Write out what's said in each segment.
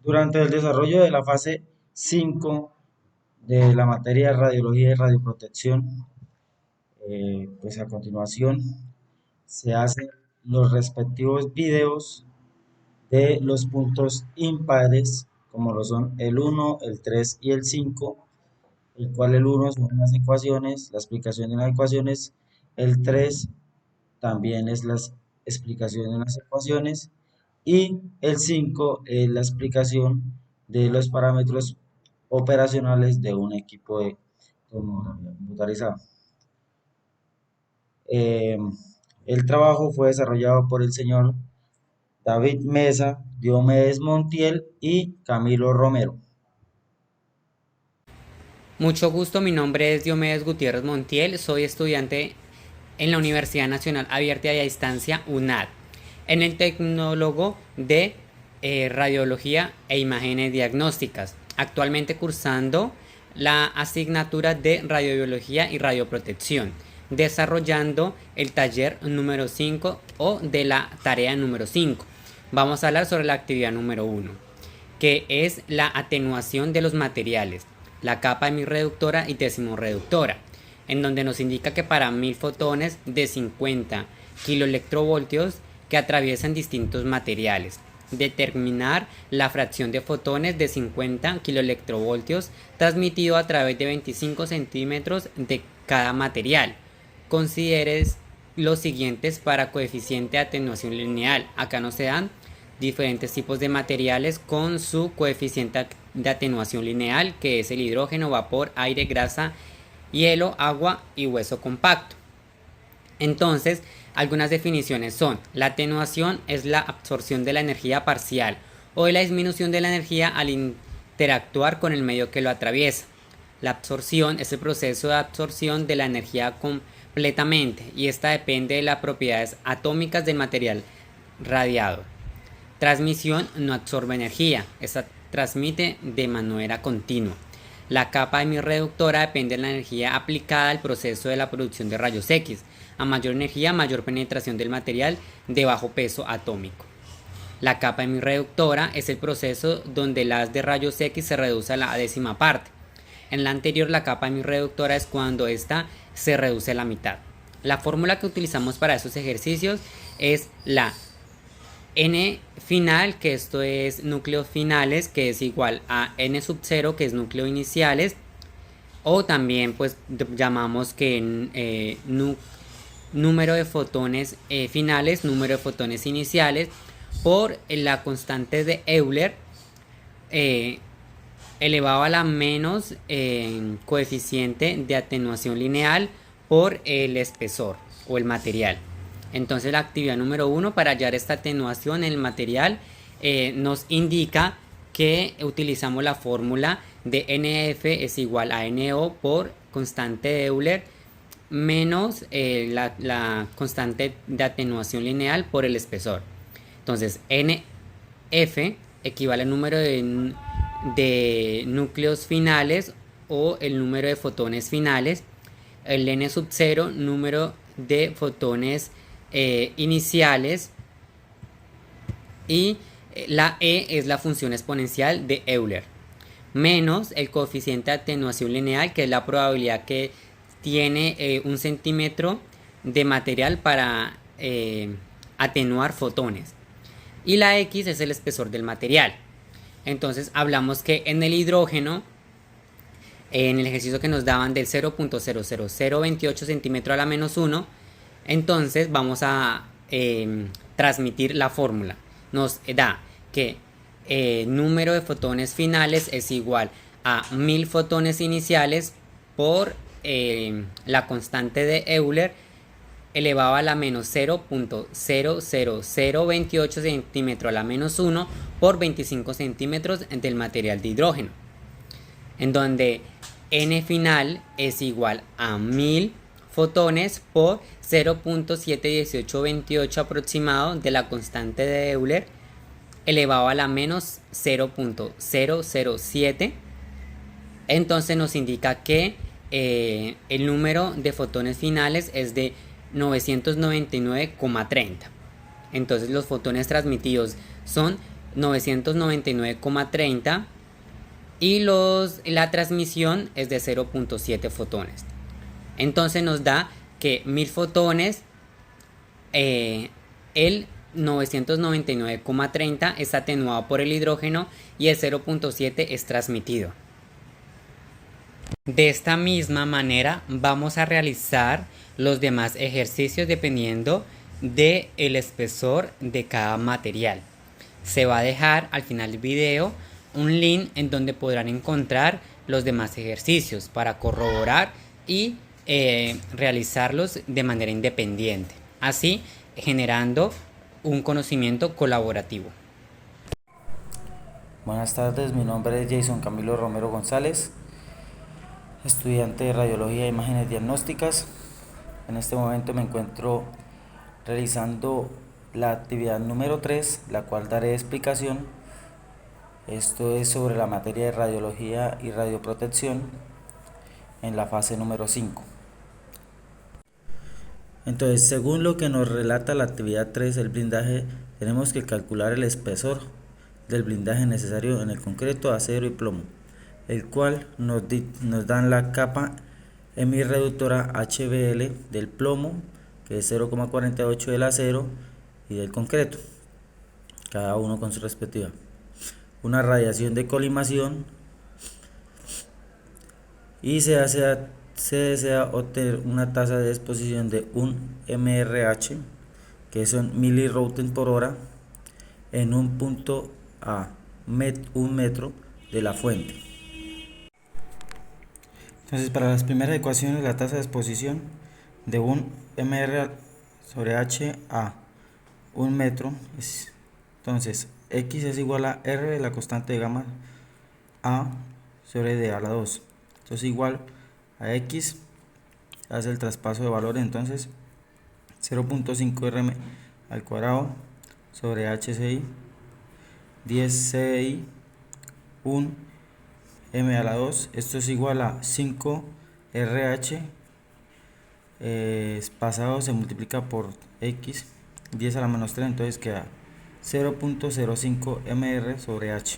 Durante el desarrollo de la fase 5 de la materia de radiología y radioprotección, pues a continuación se hacen los respectivos videos de los puntos impares, como lo son el uno, el 3 y el 5, el cual el uno son unas ecuaciones, la explicación de las ecuaciones, el 3 también es la explicación de las ecuaciones y el 5 es la explicación de los parámetros operacionales de un equipo de tomografía computarizada. Eh, el trabajo fue desarrollado por el señor David Mesa, Diomedes Montiel y Camilo Romero. Mucho gusto, mi nombre es Diomedes Gutiérrez Montiel, soy estudiante en la Universidad Nacional Abierta y a Distancia UNAD, en el Tecnólogo de Radiología e Imágenes Diagnósticas, actualmente cursando la asignatura de Radiobiología y Radioprotección, desarrollando el taller número 5 o de la tarea número 5. Vamos a hablar sobre la actividad número 1, que es la atenuación de los materiales, la capa hemirreductora y decimorreductora, en donde nos indica que para 1000 fotones de 50 kiloelectrovoltios que atraviesan distintos materiales, determinar la fracción de fotones de 50 kiloelectrovoltios transmitido a través de 25 centímetros de cada material. Consideres los siguientes para coeficiente de atenuación lineal. Acá nos se dan diferentes tipos de materiales con su coeficiente de atenuación lineal, que es el hidrógeno, vapor, aire, grasa, hielo, agua y hueso compacto. Entonces, algunas definiciones son: la atenuación es la absorción de la energía parcial o de la disminución de la energía al interactuar con el medio que lo atraviesa. La absorción es el proceso de absorción de la energía completamente, y esta depende de las propiedades atómicas del material radiado. Transmisión no absorbe energía, esta transmite de manera continua. La capa hemirreductora depende de la energía aplicada al proceso de la producción de rayos X. A mayor energía, mayor penetración del material de bajo peso atómico. La capa hemirreductora es el proceso donde el haz de rayos X se reduce a la décima parte. En la anterior, la capa hemirreductora es cuando ésta se reduce a la mitad. La fórmula que utilizamos para esos ejercicios es la N final, que esto es núcleos finales, que es igual a N sub 0, que es núcleos iniciales, o también pues llamamos que número de fotones finales, número de fotones iniciales, por la constante de Euler elevado a la menos coeficiente de atenuación lineal por el espesor o el material. Entonces la actividad número 1 para hallar esta atenuación en el material nos indica que utilizamos la fórmula de NF es igual a NO por constante de Euler menos la constante de atenuación lineal por el espesor. Entonces NF equivale al número de núcleos finales o el número de fotones finales, el N sub 0 número de fotones iniciales, y la E es la función exponencial de Euler, menos el coeficiente de atenuación lineal, que es la probabilidad que tiene un centímetro de material para atenuar fotones, y la X es el espesor del material. Entonces hablamos que en el hidrógeno, en el ejercicio que nos daban del 0.00028 centímetros a la menos 1, entonces vamos a transmitir la fórmula. Nos da que número de fotones finales es igual a 1000 fotones iniciales por la constante de Euler elevado a la menos 0.00028 centímetros a la menos 1 por 25 centímetros del material de hidrógeno, en donde N final es igual a 1000 fotones por 0.71828 aproximado de la constante de Euler elevado a la menos 0.007. Entonces nos indica que el número de fotones finales es de 999,30. Entonces los fotones transmitidos son 999,30 y la transmisión es de 0.7 fotones. Entonces nos da que 1000 fotones, el 999,30 es atenuado por el hidrógeno y el 0.7 es transmitido. De esta misma manera vamos a realizar los demás ejercicios dependiendo del espesor de cada material. Se va a dejar al final del video un link en donde podrán encontrar los demás ejercicios para corroborar y realizarlos de manera independiente, así generando un conocimiento colaborativo. Buenas tardes, mi nombre es Jason Camilo Romero González, estudiante de Radiología e Imágenes Diagnósticas. En este momento me encuentro realizando la actividad número 3, la cual daré explicación. Esto es sobre la materia de Radiología y Radioprotección en la fase número 5. Entonces, según lo que nos relata la actividad 3 del blindaje, tenemos que calcular el espesor del blindaje necesario en el concreto, acero y plomo, el cual nos dan la capa hemirreductora HBL del plomo, que es 0,48 del acero y del concreto, cada uno con su respectiva. Una radiación de colimación y se desea obtener una tasa de exposición de un mRH, que son milirroentgen por hora, en un punto a 1 metro de la fuente. Entonces, para las primeras ecuaciones, la tasa de exposición de un mR sobre H a 1 metro entonces X es igual a R de la constante de gamma A sobre D a la 2. Entonces igual a X, hace el traspaso de valores, entonces 0.5 RM al cuadrado sobre HCI 10 CI 1 M a la 2. Esto es igual a 5 RH pasado se multiplica por X 10 a la menos 3, entonces queda 0.05 mR sobre H.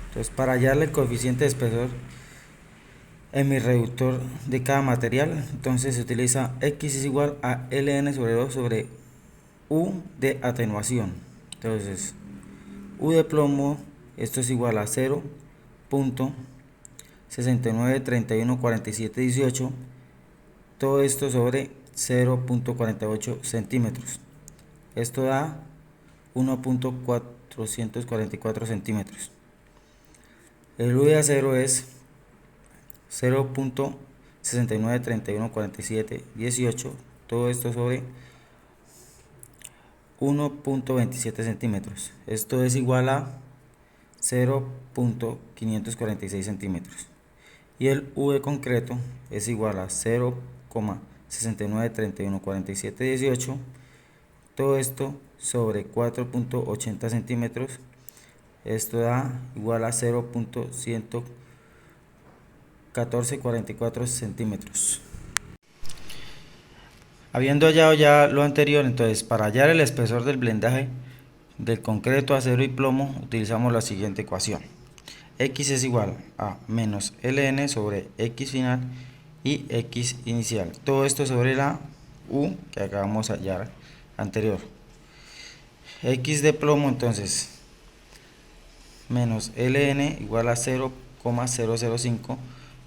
Entonces, para hallarle el coeficiente de espesor en mi reductor de cada material, entonces se utiliza X es igual a ln sobre 2 sobre U de atenuación. Entonces, U de plomo, esto es igual a 0.69314718, todo esto sobre 0.48 centímetros. Esto da 1.444 centímetros. El U de acero es 0.69314718, todo esto sobre 1.27 centímetros. Esto es igual a 0.546 centímetros. Y el U de concreto es igual a 0.69314718, todo esto sobre 4.80 centímetros. Esto da igual a 0.11444 centímetros. Habiendo hallado ya lo anterior, entonces para hallar el espesor del blindaje del concreto, acero y plomo, utilizamos la siguiente ecuación. X es igual a menos ln sobre X final y X inicial. Todo esto sobre la U que acabamos de hallar anterior. X de plomo, entonces, menos ln igual a 0,005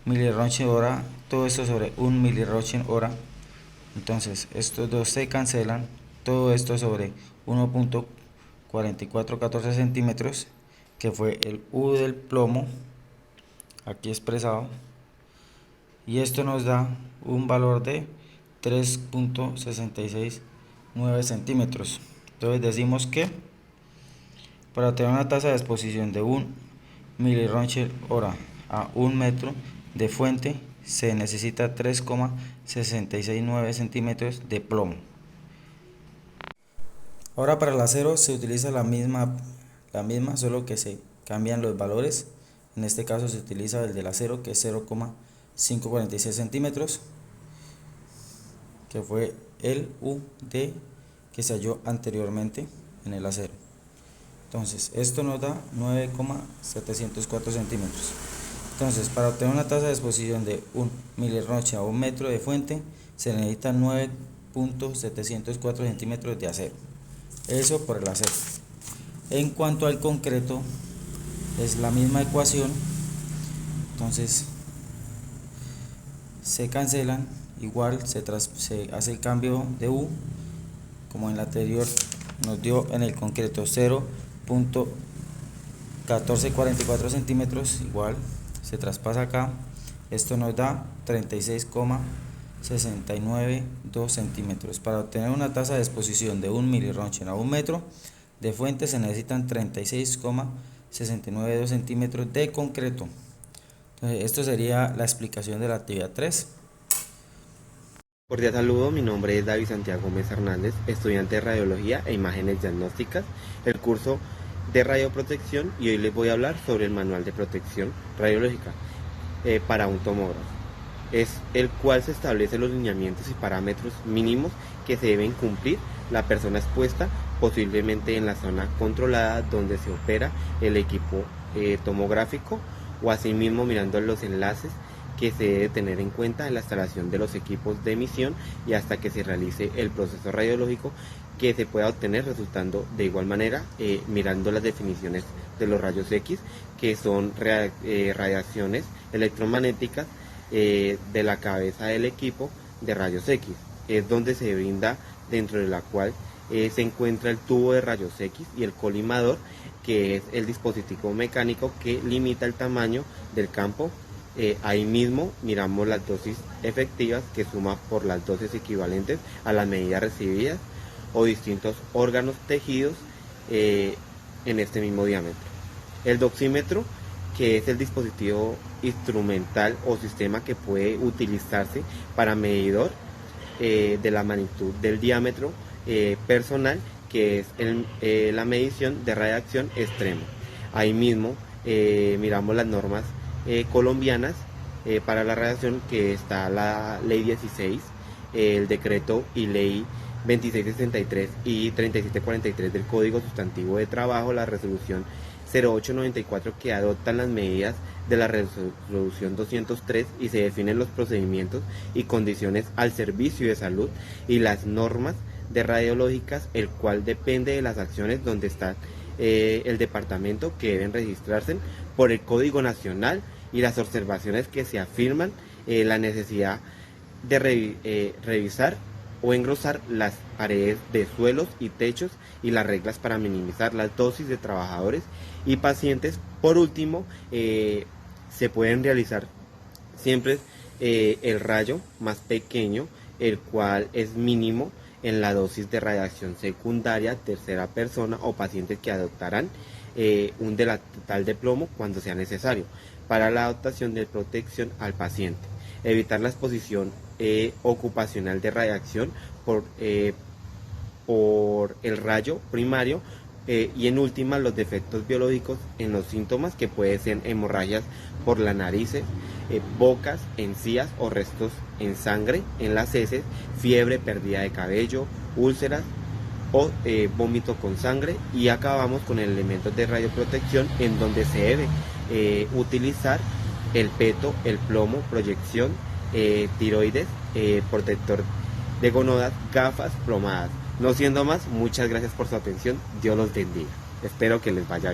milirroentgen hora, todo esto sobre 1 milirroentgen hora. Entonces estos dos se cancelan, todo esto sobre 1.4414 centímetros, que fue el U del plomo aquí expresado, y esto nos da un valor de 3.669 centímetros. Entonces decimos que para tener una tasa de exposición de 1 milirroentgen hora a 1 metro de fuente se necesita 3,669 centímetros de plomo. Ahora para el acero se utiliza la misma, solo que se cambian los valores. En este caso se utiliza el del acero, que es 0,546 centímetros, que fue el U de que se halló anteriormente en el acero. Entonces, esto nos da 9,704 centímetros. Entonces, para obtener una tasa de exposición de 1 milirroche a 1 metro de fuente, se necesitan 9,704 centímetros de acero. Eso por el acero. En cuanto al concreto, es la misma ecuación. Entonces, se cancelan, igual se hace el cambio de U, como en la anterior nos dio en el concreto 0,1444 centímetros, igual se traspasa acá, esto nos da 36,692 centímetros. Para obtener una tasa de exposición de 1 milirrontgen a 1 metro de fuente se necesitan 36,692 centímetros de concreto. Entonces, esto sería la explicación de la actividad 3. Cordial saludo, mi nombre es David Santiago Gómez Hernández, estudiante de Radiología e Imágenes Diagnósticas, el curso de Radioprotección, y hoy les voy a hablar sobre el Manual de Protección Radiológica para un tomógrafo, es el cual se establece los lineamientos y parámetros mínimos que se deben cumplir la persona expuesta, posiblemente en la zona controlada donde se opera el equipo tomográfico, o asimismo mirando los enlaces que se debe tener en cuenta en la instalación de los equipos de emisión y hasta que se realice el proceso radiológico que se pueda obtener, resultando de igual manera mirando las definiciones de los rayos X, que son radiaciones electromagnéticas de la cabeza del equipo de rayos X, es donde se brinda, dentro de la cual se encuentra el tubo de rayos X y el colimador, que es el dispositivo mecánico que limita el tamaño del campo. Ahí mismo miramos las dosis efectivas, que suma por las dosis equivalentes a las medidas recibidas, o distintos órganos tejidos en este mismo diámetro. El doxímetro, que es el dispositivo instrumental o sistema que puede utilizarse para medidor de la magnitud del diámetro personal, que es la medición de radiación extrema. Ahí mismo miramos las normas colombianas para la radiación, que está la ley 16, el decreto y ley 2663 y 3743 del Código Sustantivo de Trabajo, la resolución 0894, que adoptan las medidas de la resolución 203 y se definen los procedimientos y condiciones al servicio de salud, y las normas de radiológicas, el cual depende de las acciones donde está el departamento, que deben registrarse por el Código Nacional, y las observaciones que se afirman la necesidad de revisar o engrosar las paredes de suelos y techos, y las reglas para minimizar las dosis de trabajadores y pacientes. Por último, se pueden realizar siempre el rayo más pequeño, el cual es mínimo en la dosis de radiación secundaria, tercera persona o pacientes que adoptarán un delantal de plomo cuando sea necesario para la adaptación de protección al paciente. Evitar la exposición ocupacional de radiación por el rayo primario, y en última los defectos biológicos en los síntomas, que pueden ser hemorragias por las narices, bocas, encías o restos en sangre, en las heces, fiebre, pérdida de cabello, úlceras o vómito con sangre. Y acabamos con el elemento de radioprotección, en donde se debe utilizar el peto, el plomo, proyección, tiroides, protector de gonadas, gafas, plomadas. No siendo más, muchas gracias por su atención, Dios los bendiga, espero que les vaya bien.